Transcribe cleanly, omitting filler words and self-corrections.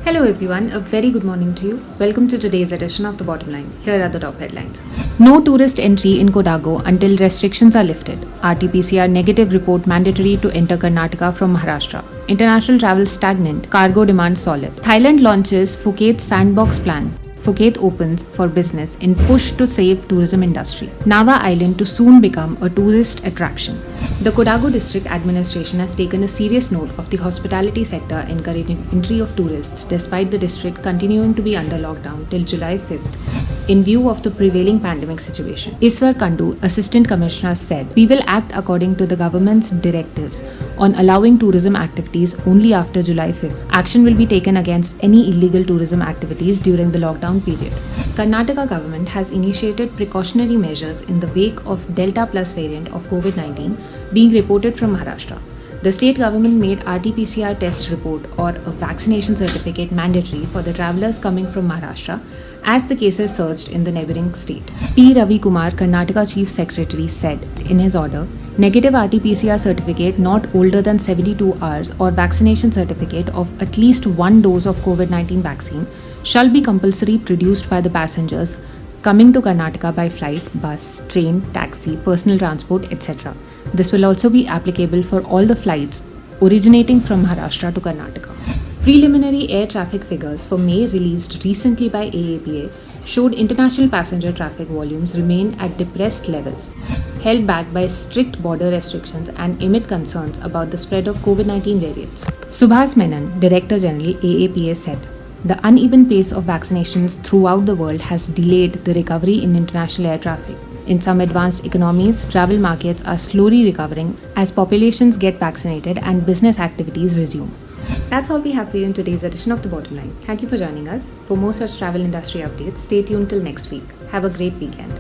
Hello everyone, a very good morning to you. Welcome to today's edition of The Bottom Line. Here are the top headlines. No tourist entry in Kodagu until restrictions are lifted. RT-PCR negative report mandatory to enter Karnataka from Maharashtra. International travel stagnant. Cargo demand solid. Thailand launches Phuket Sandbox plan. Phuket opens for business in push to save tourism industry. Nava Island to soon become a tourist attraction. The Kodagu district administration has taken a serious note of the hospitality sector encouraging entry of tourists despite the district continuing to be under lockdown till July 5th in view of the prevailing pandemic situation. Iswar Kandu, Assistant Commissioner, said, "We will act according to the government's directives on allowing tourism activities only after July 5th. Action will be taken against any illegal tourism activities during the lockdown period." Karnataka government has initiated precautionary measures in the wake of Delta Plus variant of COVID-19 being reported from Maharashtra. The state government made RT-PCR test report or a vaccination certificate mandatory for the travellers coming from Maharashtra as the cases surged in the neighbouring state. P. Ravi Kumar, Karnataka Chief Secretary, said in his order, negative RT-PCR certificate not older than 72 hours or vaccination certificate of at least one dose of COVID-19 vaccine shall be compulsory produced by the passengers coming to Karnataka by flight, bus, train, taxi, personal transport, etc. This will also be applicable for all the flights originating from Maharashtra to Karnataka. Preliminary air traffic figures for May released recently by AAPA showed international passenger traffic volumes remain at depressed levels, held back by strict border restrictions and amid concerns about the spread of COVID-19 variants. Subhas Menon, Director General AAPA, said, "The uneven pace of vaccinations throughout the world has delayed the recovery in international air traffic. In some advanced economies, travel markets are slowly recovering as populations get vaccinated and business activities resume." That's all we have for you in today's edition of The Bottom Line. Thank you for joining us. For more such travel industry updates, stay tuned till next week. Have a great weekend.